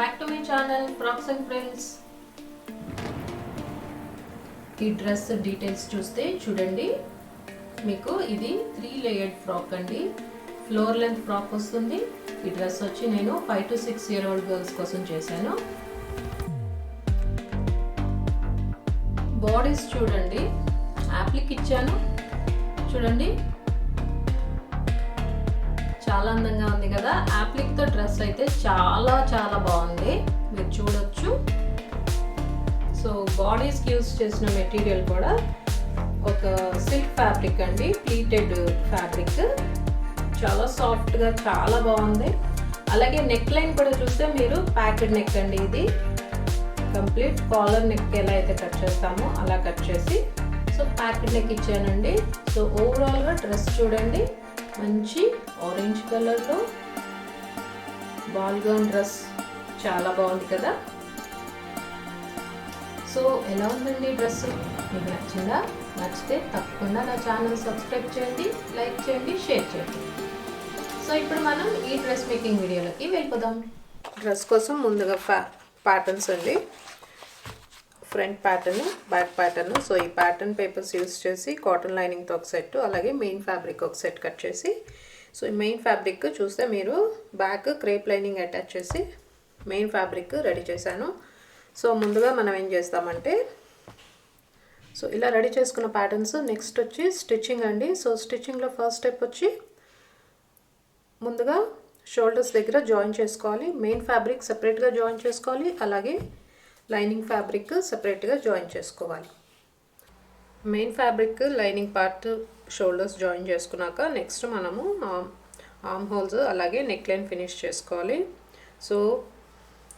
back to my channel Frocks and Friends. ఈ dress details చూస్తే చూడండి, మీకు ఇది 3 లేయర్డ్ ఫ్రాక్ అండి. ఫ్లోర్ లెంత్ ఫ్రాక్ వస్తుంది. ఈ డ్రెస్ వచ్చి నేను 5 to 6 year old గర్ల్స్ కోసం చేశాను. బాడీస్ చూడండి, యాప్లిక్ ఇచ్చాను. చూడండి చాలా అందంగా ఉంది కదా. యాప్లిక్ తో డ్రెస్ అయితే చాలా చాలా బాగుంది, మీరు చూడొచ్చు. సో బాడీస్కి యూజ్ చేసిన మెటీరియల్ కూడా ఒక సిల్క్ ఫ్యాబ్రిక్ అండి, ప్లీటెడ్ ఫ్యాబ్రిక్, చాలా సాఫ్ట్గా చాలా బాగుంది. అలాగే నెక్ లైన్ కూడా చూస్తే మీరు ప్యాకెడ్ నెక్ అండి, ఇది కంప్లీట్ కాలర్ నెక్ ఎలా అయితే కట్ చేస్తామో అలా కట్ చేసి సో ప్యాకెడ్ నెక్ ఇచ్చానండి. సో ఓవరాల్గా డ్రెస్ చూడండి, మంచి ఆరెంజ్ కలర్లో బాల్ గౌన్ డ్రెస్ చాలా బాగుంది కదా. సో ఎలా ఉందండి డ్రెస్? మీకు నచ్చిందా? నచ్చితే తప్పకుండా నా ఛానల్ సబ్స్క్రైబ్ చేయండి, లైక్ చేయండి, షేర్ చేయండి. సో ఇప్పుడు మనం ఈ డ్రెస్ మేకింగ్ వీడియోలోకి వెళ్ళిపోదాం. డ్రెస్ కోసం ముందుగా ప్యాటర్న్స్ అండి, front pattern, back pattern. So ఈ ప్యాటర్న్ పేపర్స్ యూస్ చేసి కాటన్ లైనింగ్తో ఒక సెట్, అలాగే మెయిన్ ఫ్యాబ్రిక్ ఒక సెట్ కట్ చేసి, సో ఈ మెయిన్ ఫ్యాబ్రిక్ చూస్తే మీరు బ్యాక్ క్రేప్ లైనింగ్ అటాచ్ చేసి మెయిన్ ఫ్యాబ్రిక్ రెడీ చేశాను. సో ముందుగా మనం ఏం చేస్తామంటే, సో ఇలా రెడీ చేసుకున్న ప్యాటర్న్స్ నెక్స్ట్ వచ్చి స్టిచ్చింగ్ అండి. సో స్టిచ్చింగ్లో ఫస్ట్ స్టెప్ వచ్చి ముందుగా షోల్డర్స్ దగ్గర జాయిన్ చేసుకోవాలి. మెయిన్ ఫ్యాబ్రిక్ సపరేట్గా జాయిన్ చేసుకోవాలి, అలాగే లైనింగ్ ఫ్యాబ్రిక్ సపరేట్గా జాయిన్ చేసుకోవాలి. Main fabric lining part shoulders join చేసుకున్నాక నెక్స్ట్ మనము ఆర్మ్ హోల్స్ అలాగే నెక్ లైన్ ఫినిష్ చేసుకోవాలి. సో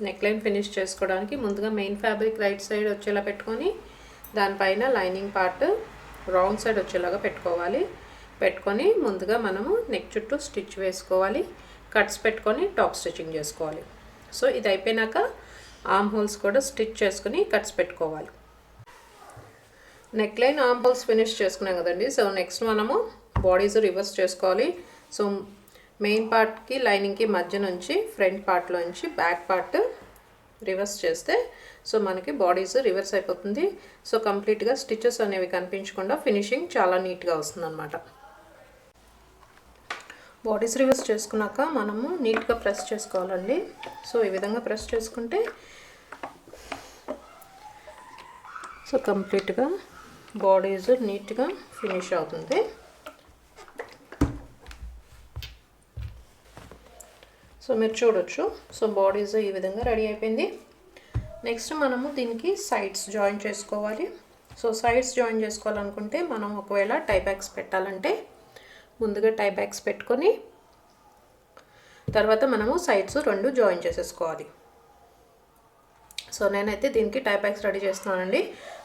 నెక్ లైన్ ఫినిష్ చేసుకోవడానికి ముందుగా మెయిన్ ఫ్యాబ్రిక్ రైట్ సైడ్ వచ్చేలా పెట్టుకొని దానిపైన లైనింగ్ పార్ట్ రాంగ్ సైడ్ వచ్చేలాగా పెట్టుకొని ముందుగా మనము నెక్ చుట్టూ స్టిచ్ వేసుకోవాలి, కట్స్ పెట్టుకొని టాప్ స్టిచ్చింగ్ చేసుకోవాలి. సో ఇది అయిపోయినాక ఆర్మ్ హోల్స్ కూడా స్టిచ్ చేసుకుని కట్స్ పెట్టుకోవాలి. Neck line arm holes finish చేసుకున్నాం కదండి. సో నెక్స్ట్ మనము బాడీస్ రివర్స్ చేసుకోవాలి. సో మెయిన్ పార్ట్కి లైనింగ్కి మధ్య నుంచి ఫ్రంట్ పార్ట్లోంచి బ్యాక్ పార్ట్ రివర్స్ చేస్తే సో మనకి బాడీస్ రివర్స్ అయిపోతుంది. సో కంప్లీట్గా స్టిచెస్ అనేవి కనిపించకుండా ఫినిషింగ్ చాలా నీట్గా వస్తుంది అన్నమాట. బాడీస్ రివర్స్ చేసుకున్నాక మనము నీట్గా ప్రెస్ చేసుకోవాలండి. సో ఈ విధంగా ప్రెస్ చేసుకుంటే సో కంప్లీట్గా బాడీస్ నీట్గా ఫినిష్ అవుతుంది. సో మీరు చూడొచ్చు. సో బాడీస్ ఈ విధంగా రెడీ అయిపోయింది. నెక్స్ట్ మనము దీనికి సైడ్స్ జాయిన్ చేసుకోవాలి. సో సైడ్స్ జాయిన్ చేసుకోవాలనుకుంటే మనం ఒకవేళ టై బ్యాక్స్ పెట్టాలంటే ముందుగా టై బ్యాక్స్ పెట్టుకొని తర్వాత మనము సైడ్స్ 2 జాయిన్ చేసేసుకోవాలి. సో నేనైతే దీనికి టై బ్యాక్స్ రెడీ చేస్తున్నానండి.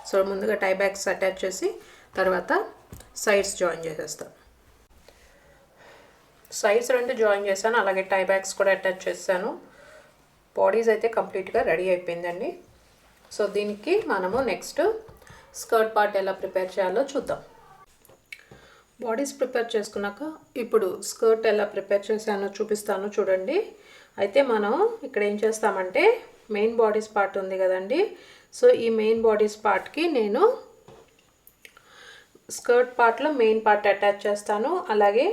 సో ముందుగా టై బ్యాక్స్ అటాచ్ చేసి తర్వాత సైడ్స్ జాయిన్ చేసేస్తాను. సైడ్స్ 2 జాయిన్ చేశాను, అలాగే టై బ్యాక్స్ కూడా అటాచ్ చేశాను. బాడీస్ అయితే కంప్లీట్గా రెడీ అయిపోయిందండి. సో దీనికి మనము నెక్స్ట్ స్కర్ట్ పార్ట్ ఎలా ప్రిపేర్ చేయాలో చూద్దాం. బాడీస్ ప్రిపేర్ చేసుకున్నాక ఇప్పుడు స్కర్ట్ ఎలా ప్రిపేర్ చేశానో చూపిస్తాను చూడండి. అయితే మనం ఇక్కడ ఏం చేస్తామంటే మెయిన్ బాడీస్ పార్ట్ ఉంది కదండి. సో ఈ మెయిన్ బాడీస్ పార్ట్కి నేను స్కర్ట్ పార్ట్లో మెయిన్ పార్ట్ అటాచ్ చేస్తాను, అలాగే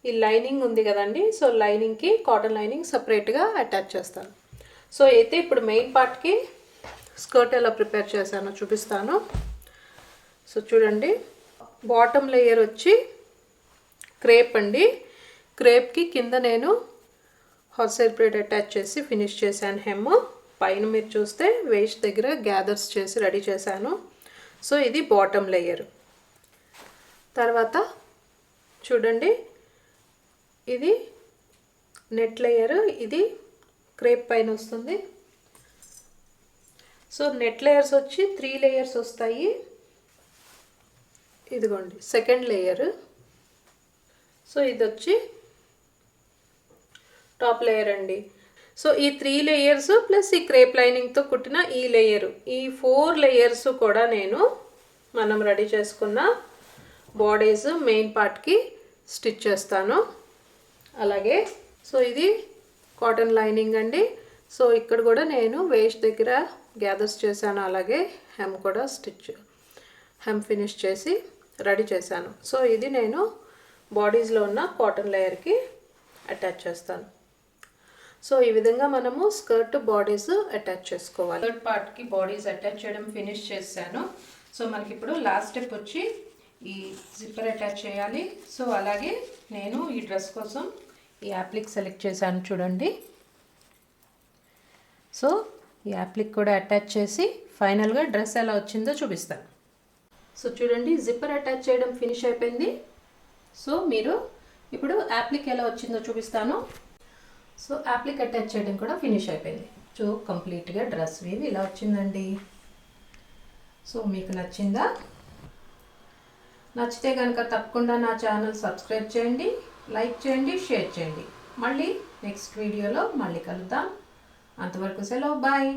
ఈ లైనింగ్ ఉంది కదండి. సో లైనింగ్కి కాటన్ లైనింగ్ సపరేట్గా అటాచ్ చేస్తాను. సో అయితే ఇప్పుడు మెయిన్ పార్ట్కి స్కర్ట్ ఎలా ప్రిపేర్ చేశానో చూపిస్తాను. సో చూడండి, బాటమ్ లేయర్ వచ్చి క్రేప్ అండి. క్రేప్కి కింద నేను హార్స్ హెయిర్ బ్రేడ్ అటాచ్ చేసి ఫినిష్ చేశాను హెమ్. పైన మీరు చూస్తే వేస్ట్ దగ్గర గ్యాదర్స్ చేసి రెడీ చేశాను. సో ఇది బాటమ్ లేయర్. తర్వాత చూడండి, ఇది నెట్ లేయర్, ఇది క్రేప్ పైన వస్తుంది. సో నెట్ లేయర్స్ వచ్చి 3 లేయర్స్ వస్తాయి. ఇదిగోండి సెకండ్ లేయర్. సో ఇది వచ్చి టాప్ లేయర్ అండి. సో ఈ 3 లేయర్స్ ప్లస్ ఈ క్రేప్ లైనింగ్తో కుట్టిన ఈ లేయరు, ఈ 4 లేయర్స్ కూడా మనం రెడీ చేసుకున్న బాడీస్ మెయిన్ పార్ట్కి స్టిచ్ చేస్తాను. అలాగే సో ఇది కాటన్ లైనింగ్ అండి. సో ఇక్కడ కూడా నేను వేస్ట్ దగ్గర గ్యాదర్స్ చేశాను, అలాగే హెమ్ కూడా హెమ్ ఫినిష్ చేసి రెడీ చేశాను. సో ఇది నేను బాడీస్లో ఉన్న కాటన్ లేయర్కి అటాచ్ చేస్తాను. సో ఈ విధంగా మనము స్కర్ట్ బాడీస్ అటాచ్ చేసుకోవాలి. థర్డ్ పార్ట్కి బాడీస్ అటాచ్ చేయడం ఫినిష్ చేశాను. సో మనకి ఇప్పుడు లాస్ట్ స్టెప్ వచ్చి ఈ జిప్పర్ అటాచ్ చేయాలి. సో అలాగే నేను ఈ డ్రెస్ కోసం ఈ యాప్లిక్ సెలెక్ట్ చేశాను చూడండి. సో ఈ యాప్లిక్ కూడా అటాచ్ చేసి ఫైనల్గా డ్రెస్ ఎలా వచ్చిందో చూపిస్తాను. సో చూడండి, జిప్పర్ అటాచ్ చేయడం ఫినిష్ అయిపోయింది. సో మీరు ఇప్పుడు యాప్లిక్ ఎలా వచ్చిందో చూపిస్తాను. సో యాప్లిక్ అటాచ్ చేయడం కూడా ఫినిష్ అయిపోయింది. సో కంప్లీట్గా డ్రెస్ వీవ్ ఇలా వచ్చిందండి. సో మీకు నచ్చిందా? నచ్చితే కనుక తప్పకుండా నా ఛానల్ సబ్స్క్రైబ్ చేయండి, లైక్ చేయండి, షేర్ చేయండి. మళ్ళీ నెక్స్ట్ వీడియోలో మళ్ళీ కలుద్దాం. అంతవరకు సెలవు, బాయ్.